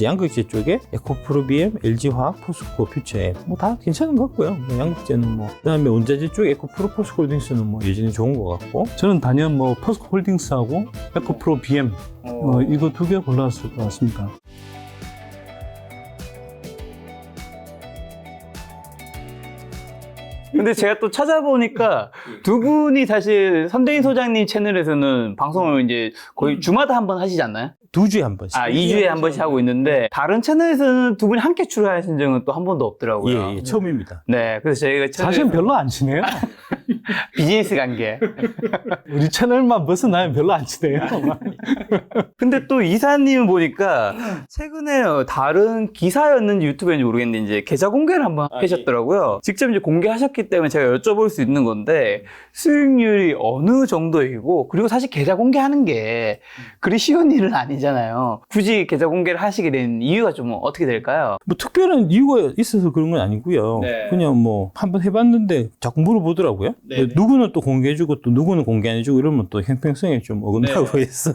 양극재 쪽에 에코프로 BM, LG화학, 포스코, 퓨처엠 뭐 다 괜찮은 것 같고요. 뭐 양극재는 뭐 그다음에 원자재 쪽에 에코프로, 포스코 홀딩스는 뭐 여전히 좋은 것 같고 저는 단연 뭐 포스코 홀딩스하고 에코프로 BM 이거 두 개 골랐을 것 같습니다. 근데 제가 또 찾아보니까 두 분이 사실 선대인 소장님 채널에서는 방송을 이제 거의 주마다 한 번 하시지 않나요? 2주에 한 번씩. 2주에 한 번씩 하고 있는데 다른 채널에서는 두 분이 함께 출연하신 적은 또 한 번도 없더라고요. 예, 처음입니다. 네, 그래서 저희가 사실은 별로 안 친해요. 비즈니스 관계. 우리 채널만 벗어나면 별로 안 친해요. 근데 또 이사님은 보니까 최근에 다른 기사였는지 유튜브였는지 모르겠는데 이제 계좌 공개를 한번 하셨더라고요. 직접 이제 공개하셨기 때문에 제가 여쭤볼 수 있는 건데 수익률이 어느 정도이고 그리고 사실 계좌 공개하는 게 그리 쉬운 일은 아니잖아요. 굳이 계좌 공개를 하시게 된 이유가 좀 어떻게 될까요? 뭐 특별한 이유가 있어서 그런 건 아니고요. 네. 그냥 뭐 한번 해봤는데 자꾸 물어보더라고요. 네. 누구는 또 공개해주고 또 누구는 공개 안 해주고 이러면 또 형평성에 좀 어긋나고 해서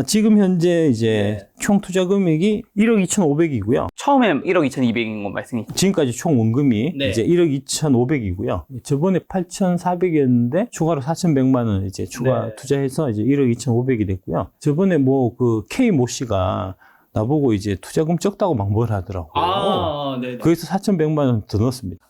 지금 현재 이제 네. 총 투자 금액이 1억 2,500이고요. 처음에 1억 2,200인 거 말씀이시죠? 지금까지 총 원금이 네. 이제 1억 2,500이고요. 저번에 8,400이었는데 추가로 4,100만 원 이제 추가 네. 투자해서 이제 1억 2,500이 됐고요. 저번에 뭐 그 K 모 씨가 나보고 이제 투자금 적다고 막 뭘 하더라고요. 네. 거기서 4,100만 원 더 넣었습니다.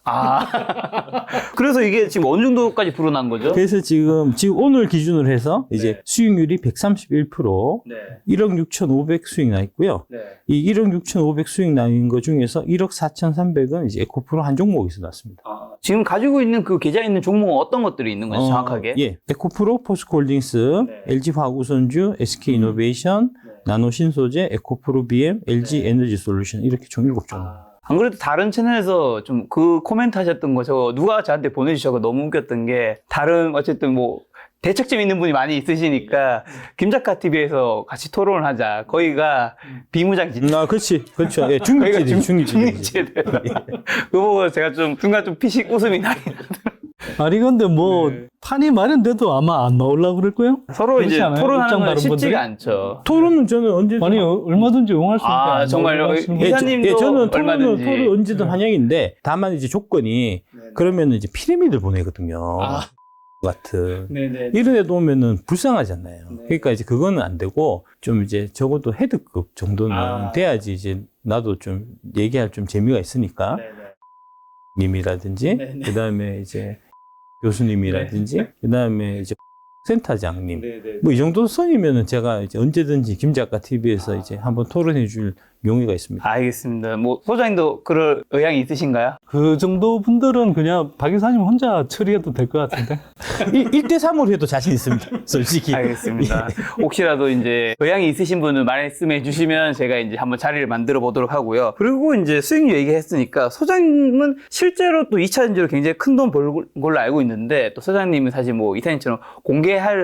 그래서 이게 지금 어느 정도까지 불어난 거죠? 그래서 지금 오늘 기준으로 해서 이제 네. 수익률이 131%, 네. 1억 6,500 수익 나 있고요. 네. 이 1억 6,500 수익 나인 것 중에서 1억 4,300은 이제 에코프로 한 종목에서 났습니다. 지금 가지고 있는 그 계좌에 있는 종목은 어떤 것들이 있는 거죠, 정확하게? 예. 에코프로, 포스코홀딩스, 네. LG화학우선주, SK이노베이션, 네. 나노신소재, 에코프로 BM, LG에너지솔루션 이렇게 총 7종목. 안 그래도 다른 채널에서 좀 그 코멘트 하셨던 거 저거 누가 저한테 보내주셔서 너무 웃겼던 게 다른 어쨌든 뭐 대책점 있는 분이 많이 있으시니까 김작가 TV에서 같이 토론을 하자. 거기가 비무장지대. 그렇지. 그렇죠. 예, 중립지대. 중립지대. 그거 보고 제가 좀 순간 좀 피식 웃음이 나긴 아니 근데 뭐 판이 마련돼도 아마 안 나오려고 그럴 거예요? 서로 그렇지 이제 않아요? 토론하는 입장 건 다른 쉽지가 분들이? 않죠. 토론은 저는 언제든 아니 얼마든지 응할 수 있는데 정말요? 이사님도 저는 얼마든지. 토론 언제든 환영인데 다만 이제 조건이 그러면 이제 피라미드를 보내거든요. 같은 네네. 이런 애도 오면은 불쌍하잖아요. 네. 그러니까 이제 그거는 안 되고 좀 이제 적어도 헤드급 정도는 돼야지 이제 나도 좀 얘기할 좀 재미가 있으니까 님이라든지 네네. 그다음에 이제 교수님이라든지 그다음에 이제 센터장님 네네. 뭐 이 정도 선이면은 제가 이제 언제든지 김작가 TV에서 이제 한번 토론해 줄 용의가 있습니다. 알겠습니다. 뭐 소장님도 그럴 의향이 있으신가요? 그 정도 분들은 그냥 박 이사님 혼자 처리해도 될 것 같은데. 1대3으로 해도 자신 있습니다. 솔직히. 알겠습니다. 혹시라도 이제 의향이 있으신 분은 말씀해 주시면 제가 이제 한번 자리를 만들어 보도록 하고요. 그리고 이제 수익률 얘기했으니까 소장님은 실제로 또 2차전지로 굉장히 큰 돈 벌 걸로 알고 있는데 또 소장님은 사실 뭐 이사님처럼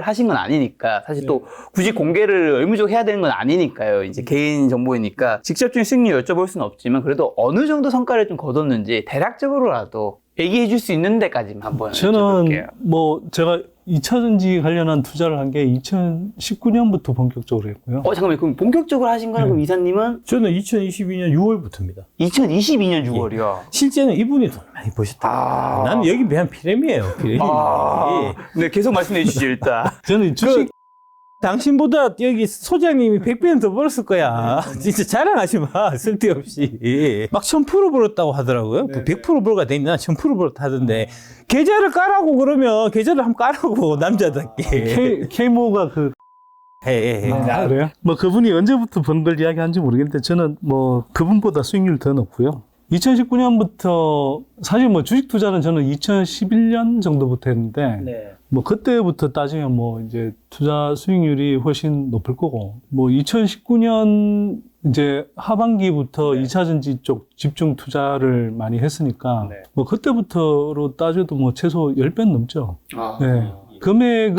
하신 건 아니니까 사실 또 굳이 공개를 의무적으로 해야 되는 건 아니니까요. 이제 개인 정보이니까 직접적인 수익률 여쭤볼 수는 없지만 그래도 어느 정도 성과를 좀 거뒀는지 대략적으로라도 얘기해 줄 수 있는 데까지만 한번 저는 여쭤볼게요. 뭐 제가 2차전지 관련한 투자를 한 게 2019년부터 본격적으로 했고요. 잠깐만요. 그럼 본격적으로 하신 거는 그럼 이사님은 저는 2022년 6월부터입니다. 2022년 6월이요. 실제는 이분이 돈 많이 버셨다. 나는 여기 매한 피렘이에요. 피렘이. 네, 계속 말씀해 주시죠, 일단. 저는 주식 당신보다 여기 소장님이 100배는 더 벌었을 거야. 진짜 자랑하지 마. 쓸데없이. 막 1000% 벌었다고 하더라고요. 100% 벌가 되면 1000% 벌었다 하던데. 계좌를 까라고 그러면 계좌를 한번 까라고 남자답게. K모가 그 그래요? 뭐 그분이 언제부터 번 걸 이야기한지 모르겠는데 저는 뭐 그분보다 수익률 더 높고요. 2019년부터 사실 뭐 주식 투자는 저는 2011년 정도부터 했는데 뭐 그때부터 따지면 뭐 이제 투자 수익률이 훨씬 높을 거고 뭐 2019년 이제 하반기부터 2차전지 쪽 집중 투자를 많이 했으니까 뭐 그때부터로 따져도 뭐 최소 10배 넘죠. 네. 금액은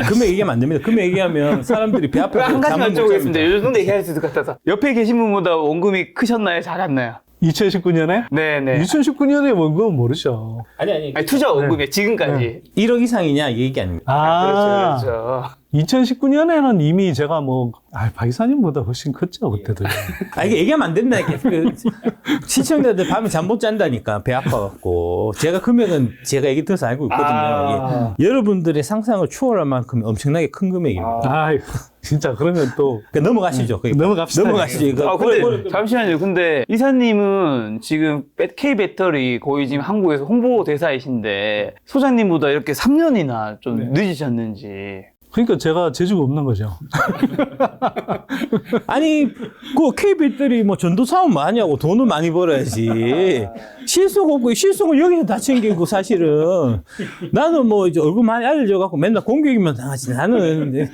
금액 얘기하면 안 됩니다. 금액 얘기하면 사람들이 배 아파서 한 가지 잠을 못 여쭤보겠습니다. 잡니다. 요 정도 얘기할 수 있을 것 같아서. 옆에 계신 분보다 원금이 크셨나요? 작았나요? 2019년에? 네네. 2019년에 원금은 모르죠. 아니. 투자 원금이 지금까지. 1억 이상이냐 이 얘기 아닙니다. 아, 그렇죠. 2019년에는 이미 제가 박 이사님보다 훨씬 컸죠, 그때도. 이게 얘기하면 안 된다니까. 시청자들 밤에 잠 못 잔다니까. 배 아파갖고. 제가 크면은 제가 얘기 들어서 알고 있거든요. 이게 여러분들의 상상을 초월할 만큼 엄청나게 큰 금액입니다. 진짜 그러면 또. 그러니까 넘어가시죠. 넘어갑시다. 넘어가시죠. 이거. 근데 잠시만요. 근데 이사님은 지금 K 배터리 거의 지금 한국에서 홍보 대사이신데 소장님보다 이렇게 3년이나 좀 늦으셨는지. 그러니까 제가 재주가 없는 거죠. 아니, 그 K배터리 전도 사업 많이 하고 돈을 많이 벌어야지. 실속 없고, 실속을 여기서 다 챙기고, 사실은. 나는 이제 얼굴 많이 알려져갖고 맨날 공격이면 당하지. 나는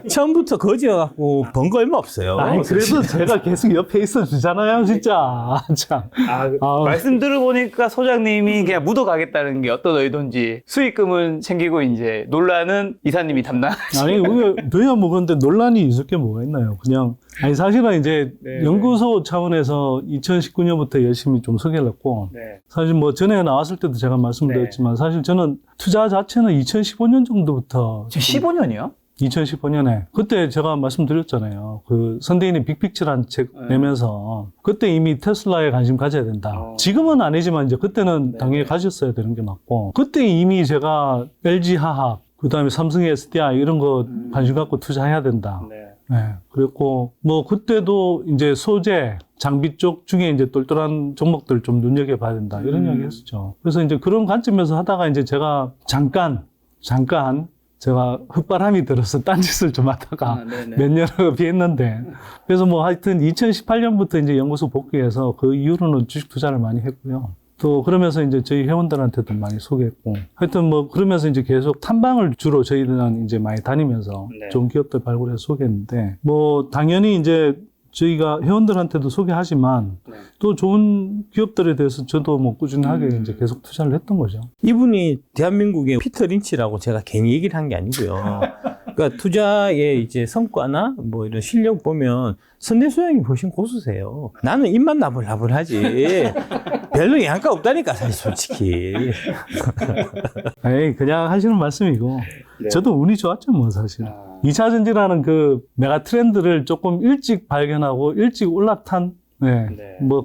처음부터 거지여갖고 번 거 얼마 없어요. 그래도 제가 계속 옆에 있어 주잖아요, 진짜. 참. 말씀 들어보니까 소장님이 그냥 묻어가겠다는 게 어떤 의도인지 수익금은 챙기고 이제 논란은 이사님이 담당. 아니, 왜야 근데 논란이 있을 게 뭐가 있나요? 그냥, 사실은 이제 연구소 차원에서 2019년부터 열심히 좀 소개를 했고, 사실 전에 나왔을 때도 제가 말씀드렸지만, 사실 저는 투자 자체는 2015년 정도부터. 15년이요? 2015년에. 그때 제가 말씀드렸잖아요. 선대인이 빅픽처라는 책 내면서, 그때 이미 테슬라에 관심 가져야 된다. 지금은 아니지만 이제 그때는 당연히 가졌어야 되는 게 맞고, 그때 이미 제가 LG 화학, 그 다음에 삼성의 SDI 이런 거 관심 갖고 투자해야 된다. 그랬고, 그때도 이제 소재, 장비 쪽 중에 이제 똘똘한 종목들 좀 눈여겨봐야 된다. 이런 이야기 했었죠. 그래서 이제 그런 관점에서 하다가 이제 제가 잠깐 제가 흙바람이 들어서 딴짓을 좀 하다가 몇 년을 비했는데, 그래서 하여튼 2018년부터 이제 연구소 복귀해서 그 이후로는 주식 투자를 많이 했고요. 또 그러면서 이제 저희 회원들한테도 많이 소개했고, 하여튼 그러면서 이제 계속 탐방을 주로 저희들은 이제 많이 다니면서 좋은 기업들 발굴해서 소개했는데, 당연히 이제 저희가 회원들한테도 소개하지만 또 좋은 기업들에 대해서 저도 꾸준하게 이제 계속 투자를 했던 거죠. 이분이 대한민국의 피터 린치라고 제가 괜히 얘기를 한 게 아니고요. 그러니까 투자의 이제 성과나 이런 실력 보면 선대소장이 훨씬 고수세요. 나는 입만 나불나불 하지. 별로 양가 없다니까, 사실 솔직히. 그냥 하시는 말씀이고. 저도 운이 좋았죠, 사실. 2차 전지라는 메가 트렌드를 조금 일찍 발견하고 일찍 올라탄,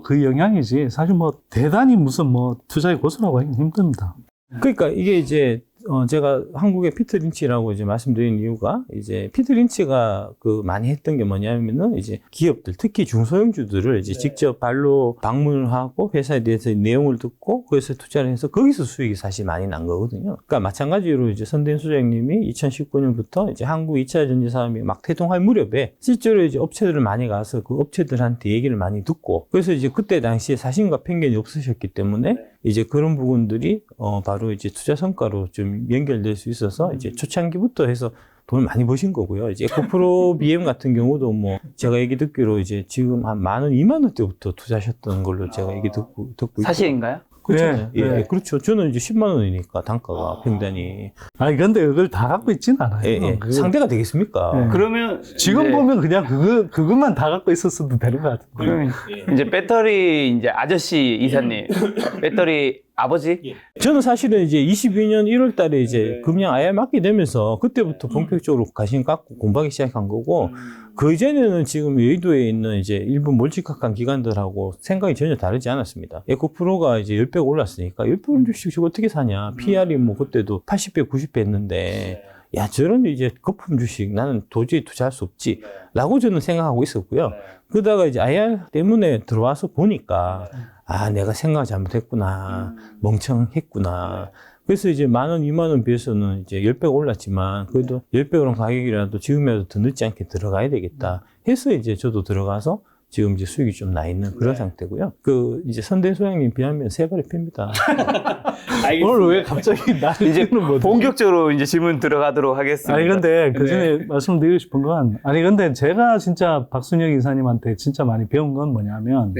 그 영향이지. 사실 대단히 무슨 투자의 고수라고 하긴 힘듭니다. 그러니까 이게 이제 제가 한국의 피터 린치라고 이제 말씀드린 이유가 이제 피터 린치가 많이 했던 게 뭐냐면은 이제 기업들 특히 중소형주들을 이제 직접 발로 방문을 하고 회사에 대해서 내용을 듣고 그래서 투자를 해서 거기서 수익이 사실 많이 난 거거든요. 그러니까 마찬가지로 이제 선대인 소장님이 2019년부터 이제 한국 2차 전지 사업이 막 태동할 무렵에 실제로 이제 업체들을 많이 가서 그 업체들한테 얘기를 많이 듣고 그래서 이제 그때 당시에 사심과 편견이 없으셨기 때문에 이제 그런 부분들이 바로 이제 투자 성과로 좀 연결될 수 있어서 이제 초창기부터 해서 돈을 많이 버신 거고요. 이제 에코프로 BM 같은 경우도 제가 얘기 듣기로 이제 지금 한 10,000원, 20,000원대부터 투자하셨던 걸로 제가 얘기 듣고 있고. 사실인가요? 그렇죠. 예, 그렇죠. 저는 이제 10만 원이니까 단가가 평단이. 근데 그걸 다 갖고 있진 않아요. 상대가 되겠습니까? 그러면 지금 보면 그냥 그것만 다 갖고 있었어도 되는 것 같은데. 그러면 이제 배터리 이제 아저씨 이사님, 배터리 아버지? 저는 사실은 이제 22년 1월 달에 이제 금양 IR 맞게 되면서 그때부터 본격적으로 관심 갖고 공부하기 시작한 거고, 그 이전에는 지금 여의도에 있는 이제 일본 몰직학관 기관들하고 생각이 전혀 다르지 않았습니다. 에코프로가 이제 10배가 올랐으니까 10배 주식 어떻게 사냐. PR이 그때도 80배, 90배 했는데, 야, 저런 이제 거품 주식 나는 도저히 투자할 수 없지. 라고 저는 생각하고 있었고요. 그러다가 이제 IR 때문에 들어와서 보니까, 내가 생각 잘못했구나. 멍청했구나. 그래서 이제 10,000원, 20,000원 비해서는 이제 10배가 올랐지만, 그래도 10배 오른 가격이라도 지금이라도 더 늦지 않게 들어가야 되겠다. 해서 이제 저도 들어가서 지금 이제 수익이 좀 나 있는 그런 상태고요. 이제 선대 소장님 비하면 3발의 핍니다. 오늘 왜 갑자기 나를 이제 본격적으로 이제 질문 들어가도록 하겠습니다. 근데 그 전에 말씀드리고 싶은 건, 근데 제가 진짜 박순영 이사님한테 진짜 많이 배운 건 뭐냐면,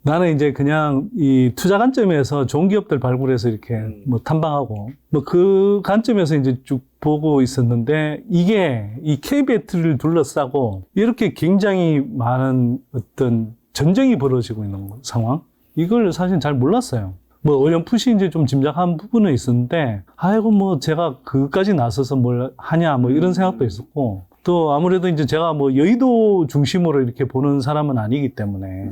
나는 이제 그냥 이 투자 관점에서 좋은 기업들 발굴해서 이렇게 탐방하고 그 관점에서 이제 쭉 보고 있었는데 이게 이 K배터리를 둘러싸고 이렇게 굉장히 많은 어떤 전쟁이 벌어지고 있는 상황? 이걸 사실 잘 몰랐어요. 뭐 어렴풋이 이제 좀 짐작한 부분은 있었는데, 아이고 뭐 제가 그까지 나서서 뭘 하냐 뭐 이런 생각도 있었고, 또 아무래도 이제 제가 뭐 여의도 중심으로 이렇게 보는 사람은 아니기 때문에,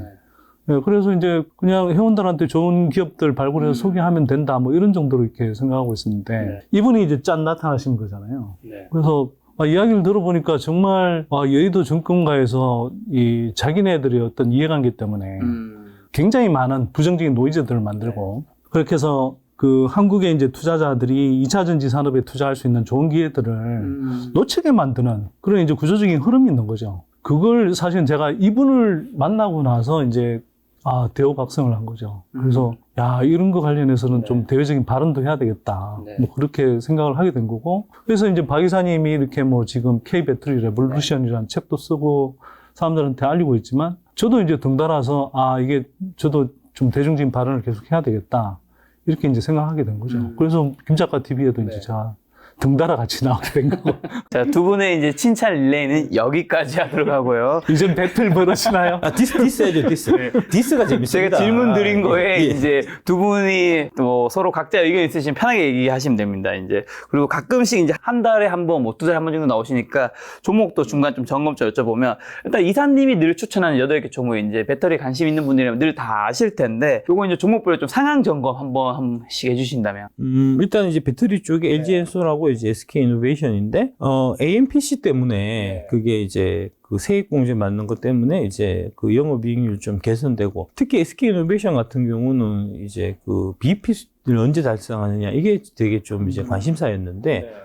네, 그래서 이제 그냥 회원들한테 좋은 기업들 발굴해서 소개하면 된다 뭐 이런 정도로 이렇게 생각하고 있었는데, 이분이 이제 짠 나타나신 거잖아요. 그래서 이야기를 들어보니까 정말 여의도 증권가에서 이 자기네들의 어떤 이해관계 때문에 굉장히 많은 부정적인 노이즈들을 만들고, 그렇게 해서 그 한국의 이제 투자자들이 2차 전지 산업에 투자할 수 있는 좋은 기회들을 놓치게 만드는 그런 이제 구조적인 흐름이 있는 거죠. 그걸 사실은 제가 이분을 만나고 나서 이제 대우각성을 한 거죠. 그래서 야, 이런 거 관련해서는 좀 대외적인 발언도 해야 되겠다. 뭐 그렇게 생각을 하게 된 거고. 그래서 이제 박 이사님이 이렇게 뭐 지금 K 배터리 레볼루션이라는 책도 쓰고 사람들한테 알리고 있지만, 저도 이제 덩달아서 이게 저도 좀 대중적인 발언을 계속 해야 되겠다. 이렇게 이제 생각하게 된 거죠. 그래서 김작가 TV에도 이제 제가 등달아 같이 나오게 된 거고. 자, 두 분의 이제 칭찬 릴레이는 여기까지 하도록 하고요. 이젠 배틀 벌어지나요? 디스 해줘, 디스. 디스가 재밌습니다. 제가 질문 드린 거에 예. 이제 두 분이 또 서로 각자 의견 있으시면 편하게 얘기하시면 됩니다. 이제 그리고 가끔씩 이제 한 달에 한 번, 뭐 두 달에 한 번 정도 나오시니까 종목도 중간 좀 점검점 여쭤보면, 일단 이사님이 늘 추천하는 8개 종목, 이제 배터리 관심 있는 분들이라면 늘 다 아실 텐데, 요거 이제 종목별로 좀 상향 점검 한 번씩 해주신다면. 일단 이제 배터리 쪽에 LG엔솔하고 이제 SK이노베이션인데, AMPC 때문에 그게 이제 그 세액공제 맞는 것 때문에 이제 그 영업이익률 좀 개선되고, 특히 SK이노베이션 같은 경우는 이제 그 BEP를 언제 달성하느냐, 이게 되게 좀 이제 관심사였는데,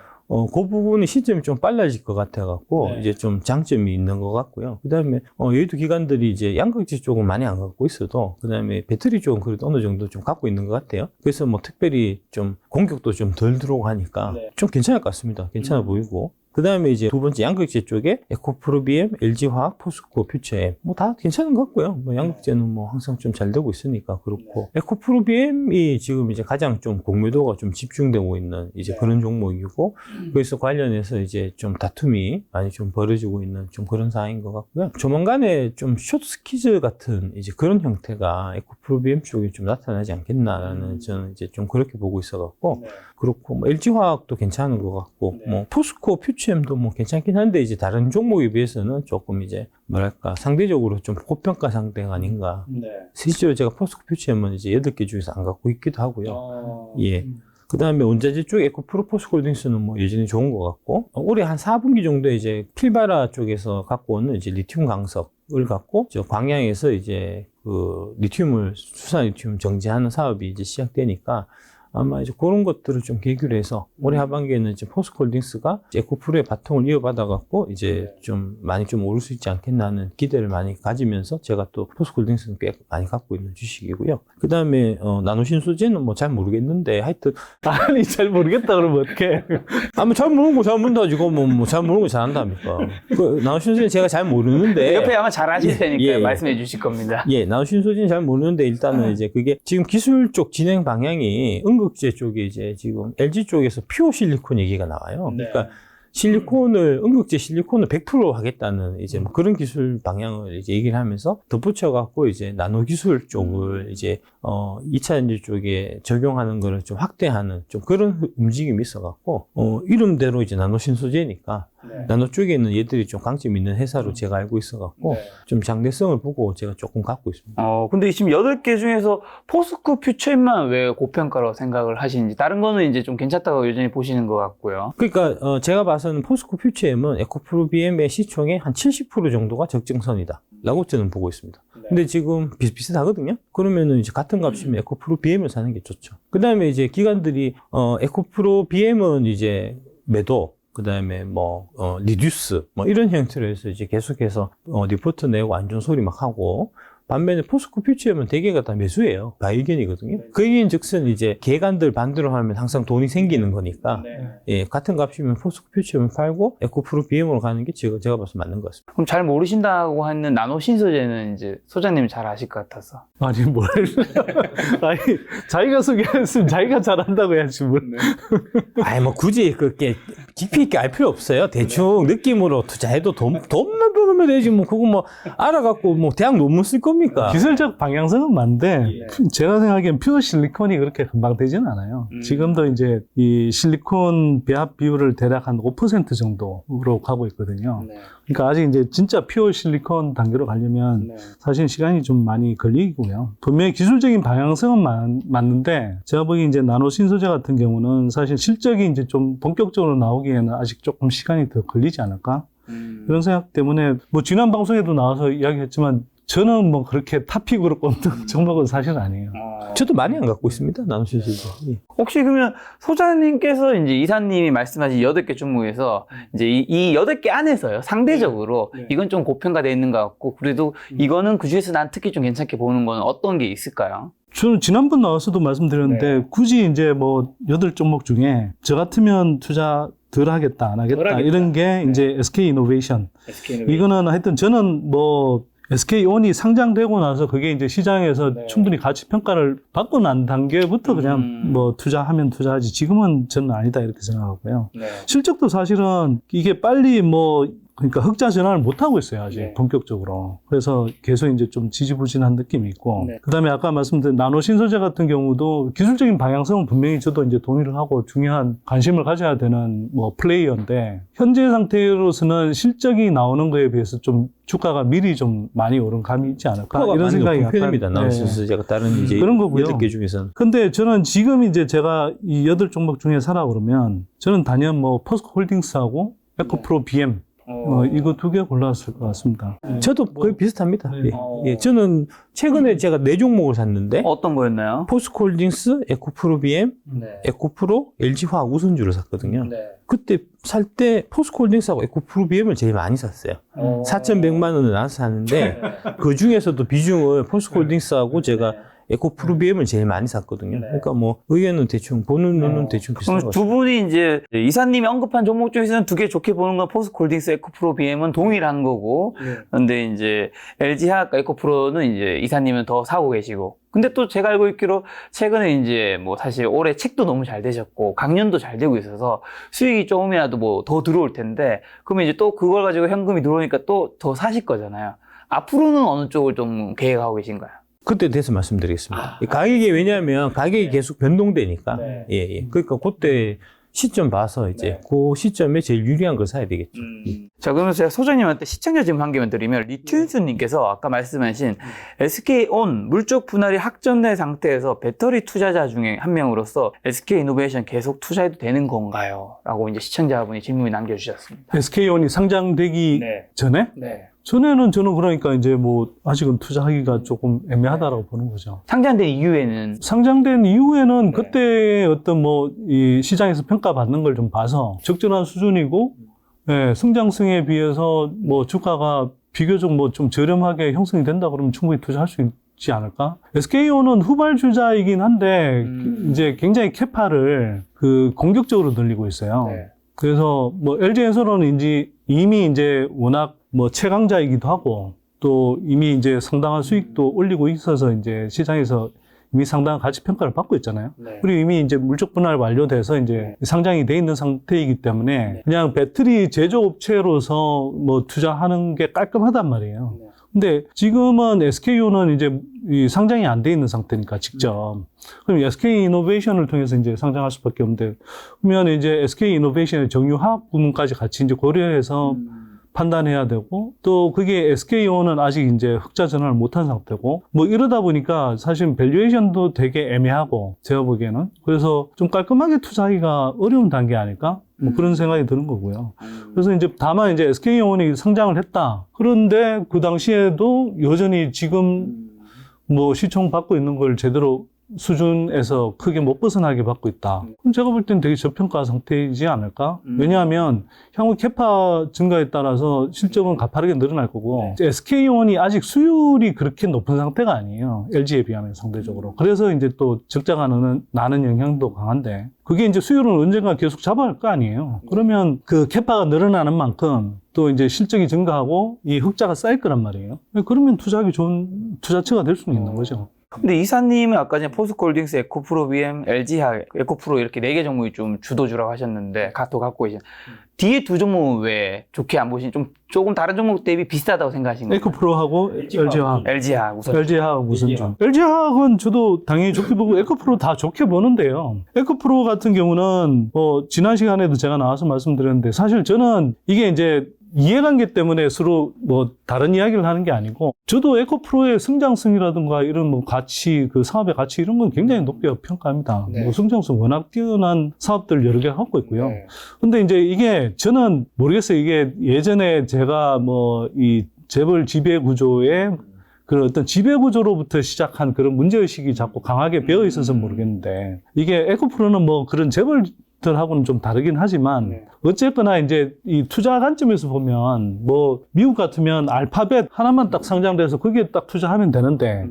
그 부분이 시점이 좀 빨라질 것 같아갖고, 이제 좀 장점이 있는 것 같고요. 그 다음에, 여의도 기관들이 이제 양극재 쪽은 많이 안 갖고 있어도, 그 다음에 배터리 쪽은 그래도 어느 정도 좀 갖고 있는 것 같아요. 그래서 뭐 특별히 좀 공격도 좀 덜 들어오고 하니까 좀 괜찮을 것 같습니다. 괜찮아 보이고. 그 다음에 이제 두 번째 양극재 쪽에 에코프로비엠, LG화학, 포스코, 퓨처엠 뭐 다 괜찮은 것 같고요. 뭐 양극재는 뭐 항상 좀 잘 되고 있으니까 그렇고, 에코프로비엠이 지금 이제 가장 좀 공매도가 좀 집중되고 있는 이제 그런 종목이고, 그래서 관련해서 이제 좀 다툼이 많이 좀 벌어지고 있는 좀 그런 상황인 것 같고요. 조만간에 좀 숏스퀴즈 같은 이제 그런 형태가 에코프로비엠 쪽에 좀 나타나지 않겠나라는 저는 이제 좀 그렇게 보고 있어갖고, 그렇고 뭐 LG화학도 괜찮은 것 같고, 뭐 포스코, 퓨처엠도 뭐 괜찮긴 한데, 이제 다른 종목에 비해서는 조금 이제 뭐랄까 상대적으로 좀 고평가 상대가 아닌가. 실제로 제가 포스코, 퓨처엠은 이제 8개 중에서 안 갖고 있기도 하고요. 예. 그 다음에 원자재 쪽 에코프로포스홀딩스는 뭐 여전히 좋은 것 같고, 올해 한 4분기 정도에 이제 필바라 쪽에서 갖고 오는 이제 리튬 강석을 갖고 저 광양에서 이제 그 리튬을 수산 리튬 정제하는 사업이 이제 시작되니까, 아마 이제 그런 것들을 좀 계기로 해서 올해 하반기에는 이제 포스코홀딩스가 에코프로의 바통을 이어받아갖고 이제 좀 많이 좀 오를 수 있지 않겠나 하는 기대를 많이 가지면서, 제가 또 포스코홀딩스는 꽤 많이 갖고 있는 주식이고요. 그 다음에 나노신소재는 뭐 잘 모르겠는데, 하여튼 아니, 잘 모르겠다 그러면 어떡해. 뭐 잘 모르는 거 잘 모른다지고 뭐 잘 모르는 거 잘한답니까? 그 나노신소재는 제가 잘 모르는데, 옆에 아마 잘 아실 테니까 예. 말씀해 주실 겁니다. 예, 나노신소재는 잘 모르는데, 일단은 이제 그게 지금 기술 쪽 진행 방향이 응급제 쪽에 이제 지금 LG 쪽에서 퓨어 실리콘 얘기가 나와요. 그러니까 실리콘을, 응급제 실리콘을 100% 하겠다는 이제 뭐 그런 기술 방향을 이제 얘기를 하면서 덧붙여갖고 이제 나노 기술 쪽을 이제 2차 전지 쪽에 적용하는 거를 좀 확대하는 좀 그런 움직임이 있어갖고, 이름대로 이제 나노 신소재니까 나노 쪽에 있는 얘들이 좀 강점이 있는 회사로 제가 알고 있어갖고 좀 장대성을 보고 제가 조금 갖고 있습니다. 근데 지금 8개 중에서 포스코 퓨처엠만 왜 고평가로 생각을 하시는지, 다른 거는 이제 좀 괜찮다고 여전히 보시는 것 같고요. 그러니까 제가 봐서는 포스코 퓨처엠은 에코프로비엠의 시총의 한 70% 정도가 적정선이다 라고 저는 보고 있습니다. 근데 지금 비슷비슷하거든요. 그러면은 이제 같은 값이면 에코프로비엠을 사는 게 좋죠. 그 다음에 이제 기관들이 에코프로비엠은 이제 매도, 그 다음에 리듀스, 이런 형태로 해서 이제 계속해서, 리포트 내고 안 좋은 소리 막 하고, 반면에 포스코 퓨처엠은 대개가 다 매수예요. 바이견이거든요. 그 얘기는 즉슨 이제 개간들 반대로 하면 항상 돈이 생기는 거니까, 예, 같은 값이면 포스코 퓨처엠을 팔고 에코프로 BM으로 가는 게 제가 봐서 맞는 것 같습니다. 그럼 잘 모르신다고 하는 나노 신소재는 이제 소장님이 잘 아실 것 같아서. 아니, 뭘. 아니, 자기가 소개했으면 자기가 잘한다고 해야지, 뭘. 아이, 굳이 그렇게 깊이 있게 알 필요 없어요. 대충 느낌으로 투자해도 돈만 벌면 그러면 되지. 뭐, 그거 뭐, 알아갖고, 뭐, 대학 논문 쓸 겁니까? 기술적 방향성은 맞는데 제가 생각하기엔 퓨어 실리콘이 그렇게 금방 되지는 않아요. 지금도 이제 이 실리콘 배합 비율을 대략 한 5% 정도로 가고 있거든요. 그러니까 아직 이제 진짜 퓨어 실리콘 단계로 가려면 사실 시간이 좀 많이 걸리고요. 분명히 기술적인 방향성은 맞는데 제가 보기엔 이제 나노 신소재 같은 경우는 사실 실적이 이제 좀 본격적으로 나오기에는 아직 조금 시간이 더 걸리지 않을까? 그런 생각 때문에 뭐 지난 방송에도 나와서 이야기했지만 저는 뭐 그렇게 탑픽으로 꼽는 종목은 사실 아니에요. 저도 많이 안 갖고 있습니다. 나노신소재. 예. 혹시 그러면 소장님께서 이제 이사님이 말씀하신 8개 종목에서 이제 이 8개 안에서요, 상대적으로 이건 좀 고평가되어 있는 것 같고, 그래도 이거는 그 중에서 난 특히 좀 괜찮게 보는 건 어떤 게 있을까요? 저는 지난번 나와서도 말씀드렸는데 굳이 이제 뭐 8종목 중에 저 같으면 투자 덜 하겠다, 안 하겠다, 이런 게 이제 SK 이노베이션. 이거는 하여튼 저는 뭐 SK온이 상장되고 나서 그게 이제 시장에서 충분히 가치 평가를 받고 난 단계부터 그냥 뭐 투자하면 투자하지 지금은 저는 아니다 이렇게 생각하고요. 실적도 사실은 이게 빨리 뭐 그러니까 흑자 전환을 못 하고 있어요 아직 본격적으로. 그래서 계속 이제 좀 지지부진한 느낌이 있고 그다음에 아까 말씀드린 나노 신소재 같은 경우도 기술적인 방향성은 분명히 저도 이제 동의를 하고 중요한 관심을 가져야 되는 뭐 플레이어인데 현재 상태로서는 실적이 나오는 거에 비해서 좀 주가가 미리 좀 많이 오른 감이 있지 않을까 이런 생각이 높은 편입니다. 나노신소재가 다른 이제 그런 거고요. 8개 중에서는. 근데 저는 지금 이제 제가 이 8종목 중에 사라 그러면 저는 단연 뭐 포스코 홀딩스하고 에코프로 BM 이거 2개 골랐을 것 같습니다. 저도 거의 비슷합니다. 예. 저는 최근에 제가 4종목을 샀는데 어떤 거였나요? 포스코홀딩스, 에코프로 BM, 에코프로, LG화학 우선주를 샀거든요. 그때 살 때 포스코홀딩스하고 에코프로 BM을 제일 많이 샀어요. 4,100만 원을 나눠서 샀는데 그 중에서도 비중을 포스코홀딩스하고 제가 에코프로비엠을 제일 많이 샀거든요. 그러니까 뭐 의견은 대충 보는 눈은 대충 비슷한 것 두 같아요. 분이 이제 이사님이 언급한 종목 중에서는 2개 좋게 보는 건 포스코홀딩스, 에코프로비엠은 동일한 거고, 근데 이제 LG화학과 에코프로는 이제 이사님은 더 사고 계시고. 근데 또 제가 알고 있기로 최근에 이제 뭐 사실 올해 책도 너무 잘 되셨고 강연도 잘 되고 있어서 수익이 조금이라도 뭐 더 들어올 텐데 그러면 이제 또 그걸 가지고 현금이 들어오니까 또 더 사실 거잖아요. 앞으로는 어느 쪽을 좀 계획하고 계신가요? 그때 대해서 말씀드리겠습니다. 가격이 왜냐하면 가격이 계속 변동되니까. 예. 그러니까 그때 시점 봐서 이제 그 시점에 제일 유리한 걸 사야 되겠죠. 자, 그러면 제가 소장님한테 시청자 질문 한 개만 드리면 리튠스님께서 아까 말씀하신 SK온 물적 분할이 확정된 상태에서 배터리 투자자 중에 한 명으로서 SK이노베이션 계속 투자해도 되는 건가요? 라고 이제 시청자분이 질문을 남겨주셨습니다. SK온이 상장되기 전에? 전에는 저는 그러니까 이제 뭐 아직은 투자하기가 조금 애매하다라고 보는 거죠. 상장된 이후에는 상장된 이후에는 그때 어떤 뭐 이 시장에서 평가받는 걸 좀 봐서 적절한 수준이고 성장성에 비해서 뭐 주가가 비교적 뭐 좀 저렴하게 형성이 된다 그러면 충분히 투자할 수 있지 않을까? SK온은 후발주자이긴 한데 이제 굉장히 캐파를 그 공격적으로 늘리고 있어요. 그래서 뭐 LG엔솔은 이미 이제 워낙 뭐 최강자이기도 하고 또 이미 이제 상당한 수익도 올리고 있어서 이제 시장에서 이미 상당한 가치 평가를 받고 있잖아요. 그리고 이미 이제 물적 분할 완료돼서 이제 상장이 돼 있는 상태이기 때문에 그냥 배터리 제조업체로서 뭐 투자하는 게 깔끔하단 말이에요. 근데 지금은 SK온은 이제 이 상장이 안 돼 있는 상태니까 직접. 그럼 SK 이노베이션을 통해서 이제 상장할 수밖에 없는데 그러면 이제 SK 이노베이션의 정유화학 부문까지 같이 이제 고려해서 판단해야 되고 또 그게 SK온은 아직 이제 흑자 전환을 못한 상태고 뭐 이러다 보니까 사실 밸류에이션도 되게 애매하고 제가 보기에는 그래서 좀 깔끔하게 투자하기가 어려운 단계 아닐까? 뭐 그런 생각이 드는 거고요. 그래서 이제 다만 이제 SK온이 상장을 했다. 그런데 그 당시에도 여전히 지금 뭐 시총 받고 있는 걸 제대로 수준에서 크게 못 벗어나게 받고 있다. 그럼 제가 볼 때는 되게 저평가 상태이지 않을까? 왜냐하면 향후 캐파 증가에 따라서 실적은 가파르게 늘어날 거고 SK온이 아직 수율이 그렇게 높은 상태가 아니에요. LG에 비하면 상대적으로. 그래서 이제 또 적자가 나는 영향도 강한데 그게 이제 수율은 언젠가 계속 잡아야 할 거 아니에요. 그러면 그 캐파가 늘어나는 만큼 또 이제 실적이 증가하고 이 흑자가 쌓일 거란 말이에요. 그러면 투자하기 좋은 투자처가 될 수는 있는 거죠. 근데 이사님은 아까 전에 포스코홀딩스, 에코프로 BM, LG화, 에코프로 이렇게 4개 종목이 좀 주도주라고 하셨는데 또 갖고 계신 뒤에 두 종목은 왜 좋게 안 보시는 조금 다른 종목 대비 비슷하다고 생각하신 거예요? 에코프로하고 LG화학. LG화 우선. LG화학 우선 좀. LG화학은 저도 당연히 좋게 보고 에코프로 다 좋게 보는데요. 에코프로 같은 경우는 지난 시간에도 제가 나와서 말씀드렸는데 사실 저는 이게 이제 이해관계 때문에 서로 다른 이야기를 하는 게 아니고 저도 에코프로의 성장성이라든가 이런 가치, 그 사업의 가치 이런 건 굉장히 높게 평가합니다. 네. 성장성 워낙 뛰어난 사업들 여러 개 갖고 있고요. 네. 근데 이제 이게 저는 모르겠어요. 이게 예전에 제가 이 재벌 지배 구조의 그런 어떤 지배 구조로부터 시작한 그런 문제의식이 자꾸 강하게 배어 있어서 모르겠는데 이게 에코프로는 그런 재벌들하고는 좀 다르긴 하지만 어쨌거나 이제 이 투자 관점에서 보면 미국 같으면 알파벳 하나만 딱 상장돼서 거기에 딱 투자하면 되는데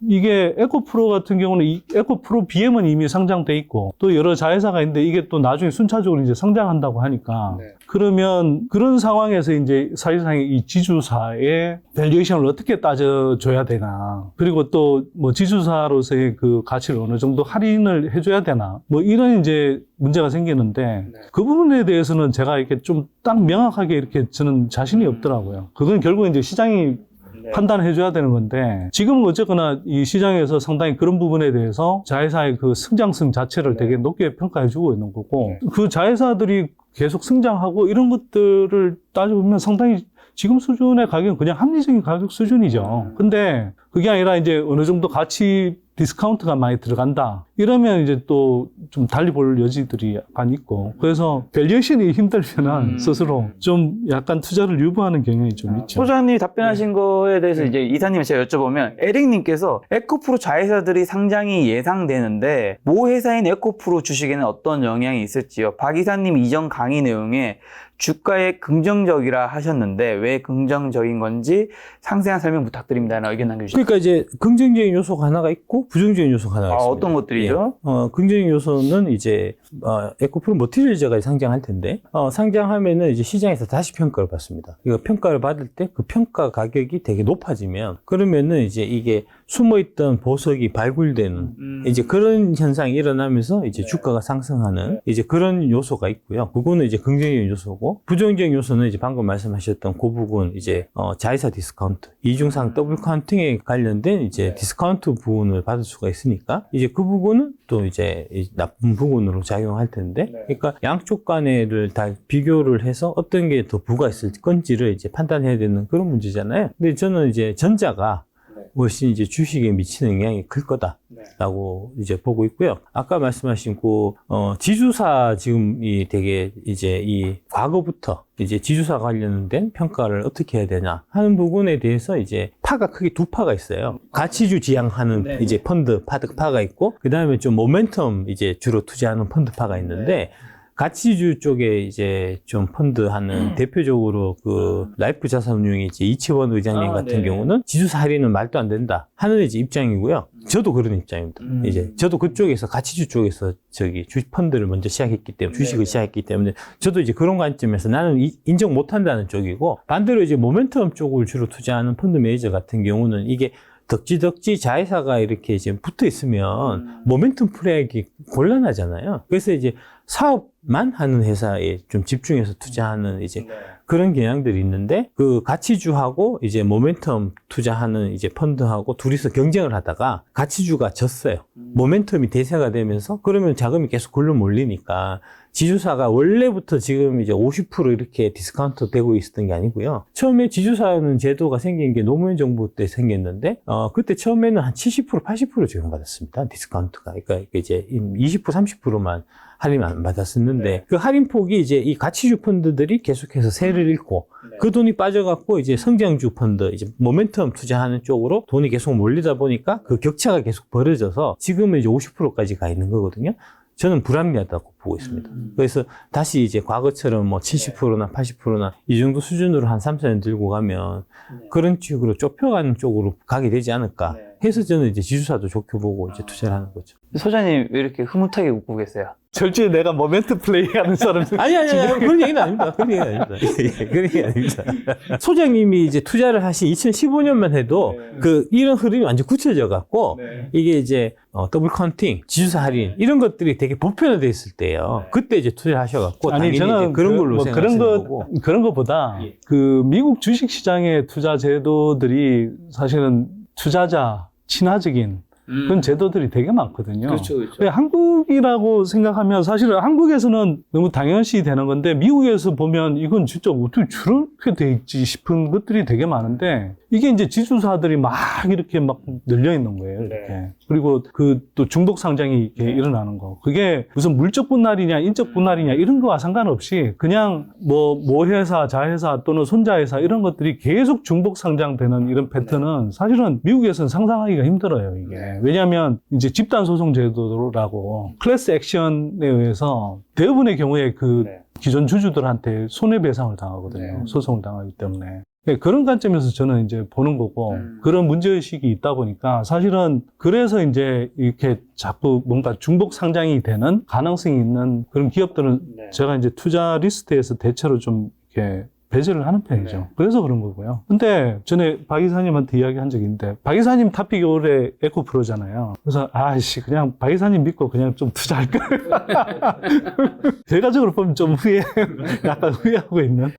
이게 에코프로 같은 경우는 이 에코프로 BM은 이미 상장돼 있고 또 여러 자회사가 있는데 이게 또 나중에 순차적으로 이제 성장한다고 하니까 그러면 그런 상황에서 이제 사실상 이 지주사의 밸류에이션을 어떻게 따져줘야 되나 그리고 또 지주사로서의 그 가치를 어느 정도 할인을 해줘야 되나 이런 이제 문제가 생기는데 그 부분에 대해서는 제가 이렇게 좀 딱 명확하게 이렇게 저는 자신이 없더라고요. 그건 결국 이제 시장이 판단해줘야 되는 건데 지금은 어쨌거나 이 시장에서 상당히 그런 부분에 대해서 자회사의 그 성장성 자체를 되게 높게 평가해주고 있는 거고 그 자회사들이 계속 성장하고 이런 것들을 따져보면 상당히 지금 수준의 가격은 그냥 합리적인 가격 수준이죠. 근데 그게 아니라 이제 어느 정도 가치 디스카운트가 많이 들어간다. 이러면 이제 또 좀 달리 볼 여지들이 약간 있고. 그래서 밸류에이션이 힘들면은 스스로 좀 약간 투자를 유보하는 경향이 좀 있죠. 소장님이 답변하신 거에 대해서 이제 이사님이 제가 여쭤보면 에릭님께서 에코프로 자회사들이 상장이 예상되는데 모 회사인 에코프로 주식에는 어떤 영향이 있을지요? 박 이사님 이전 강의 내용에 주가에 긍정적이라 하셨는데 왜 긍정적인 건지 상세한 설명 부탁드립니다. 라는 의견 남겨주셨습니다. 그러니까 이제 긍정적인 요소가 하나가 있고 부정적인 요소가 하나가 있습니다. 어떤 것들이죠? 긍정적인 요소는 이제 에코프로 머티리얼즈가 상장할 텐데 상장하면은 이제 시장에서 다시 평가를 받습니다. 이거 평가를 받을 때 그 평가 가격이 되게 높아지면 그러면은 이제 이게 숨어있던 보석이 발굴되는 이제 그런 현상이 일어나면서 이제 주가가 상승하는 이제 그런 요소가 있고요. 그거는 이제 긍정적인 요소고 부정적인 요소는 이제 방금 말씀하셨던 그 부분 이제 자회사 디스카운트 이중상 더블 카운팅에 관련된 이제 디스카운트 부분을 받을 수가 있으니까 이제 그 부분은 또 이제 나쁜 부분으로 작용할 텐데 그러니까 양쪽 간에를 다 비교를 해서 어떤 게 더 부가 있을 건지를 이제 판단해야 되는 그런 문제잖아요. 근데 저는 이제 전자가 훨씬 이제 주식에 미치는 영향이 클 거다라고 이제 보고 있고요. 아까 말씀하신 지주사 지금이 되게 이제 이 과거부터 이제 지주사 관련된 평가를 어떻게 해야 되냐 하는 부분에 대해서 이제 파가 크게 두 파가 있어요. 가치주 지향하는 이제 파가 있고 그 다음에 좀 모멘텀 이제 주로 투자하는 펀드파가 있는데 가치주 쪽에 이제 좀 펀드하는 대표적으로 그 라이프 자산운용의 이제 이치원 의장님 같은 경우는 지주사 할인은 말도 안 된다 하는 이제 입장이고요. 저도 그런 입장입니다. 이제 저도 그쪽에서 가치주 쪽에서 주식 펀드를 먼저 시작했기 때문에 주식을 시작했기 때문에 저도 이제 그런 관점에서 나는 인정 못 한다는 쪽이고 반대로 이제 모멘텀 쪽을 주로 투자하는 펀드 매니저 같은 경우는 이게 덕지덕지 자회사가 이렇게 이제 붙어 있으면 모멘텀 플레이하기 곤란하잖아요. 그래서 이제 사업만 하는 회사에 좀 집중해서 투자하는 이제 그런 경향들이 있는데 그 가치주하고 이제 모멘텀 투자하는 이제 펀드하고 둘이서 경쟁을 하다가 가치주가 졌어요. 모멘텀이 대세가 되면서 그러면 자금이 계속 글로 몰리니까 지주사가 원래부터 지금 이제 50% 이렇게 디스카운트 되고 있었던 게 아니고요. 처음에 지주사는 제도가 생긴 게 노무현 정부 때 생겼는데, 그때 처음에는 한 70%, 80% 적용받았습니다. 디스카운트가. 그러니까 이제 20%, 30%만 할인 안 받았었는데, 그 할인폭이 이제 이 가치주 펀드들이 계속해서 세를 잃고, 그 돈이 빠져갖고 이제 성장주 펀드, 이제 모멘텀 투자하는 쪽으로 돈이 계속 몰리다 보니까 그 격차가 계속 벌어져서 지금은 이제 50%까지 가 있는 거거든요. 저는 불합리하다고 보고 있습니다. 그래서 다시 이제 과거처럼 70%나 80%나 이 정도 수준으로 한 3, 4년 들고 가면 그런 식으로 좁혀가는 쪽으로 가게 되지 않을까 해서 저는 이제 지주사도 좋게 보고 이제 투자를 하는 거죠. 소장님 왜 이렇게 흐뭇하게 웃고 계세요? 절주에 내가 모멘트 플레이 하는 사람. 아니, 그런 얘기는 아닙니다. 그런 얘기는 아닙니다. 예, 그런 얘기는 아닙니다. 소장님이 이제 투자를 하신 2015년만 해도 이런 흐름이 완전 굳혀져 갖고 이게 이제 더블 컨팅, 지주사 할인 이런 것들이 되게 보편화돼 있을 때예요. 그때 이제 투자를 하셔갖고 아니, 당연히 저는 이제 그런 걸로 생각하시는 거고. 그런 거보다 그 미국 주식 시장의 투자 제도들이 사실은 투자자 친화적인 그런 제도들이 되게 많거든요. 그렇죠. 근데 한국이라고 생각하면 사실은 한국에서는 너무 당연시 되는 건데 미국에서 보면 이건 진짜 어떻게 저렇게 돼 있지 싶은 것들이 되게 많은데 이게 이제 지주사들이 막 이렇게 막 늘려 있는 거예요. 이렇게. 그리고 또 중복 상장이 이렇게 일어나는 거. 그게 무슨 물적 분할이냐 인적 분할이냐 이런 거와 상관없이 그냥 뭐 모회사, 자회사 또는 손자회사 이런 것들이 계속 중복 상장되는 이런 패턴은 사실은 미국에서는 상상하기가 힘들어요, 이게. 왜냐하면 이제 집단 소송 제도라고 클래스 액션에 의해서 대부분의 경우에 기존 주주들한테 손해배상을 당하거든요. 소송을 당하기 때문에. 네, 그런 관점에서 저는 이제 보는 거고, 그런 문제의식이 있다 보니까 사실은 그래서 이제 이렇게 자꾸 뭔가 중복 상장이 되는 가능성이 있는 그런 기업들은 제가 이제 투자 리스트에서 대체로 좀 이렇게 배제를 하는 편이죠. 그래서 그런 거고요. 근데 전에 박 이사님한테 이야기한 적이 있는데, 박 이사님 탑픽이 올해 에코프로잖아요. 그래서 그냥 박 이사님 믿고 그냥 좀 투자할 거예요. 결과적으로 보면 좀 약간 후회하고 있는.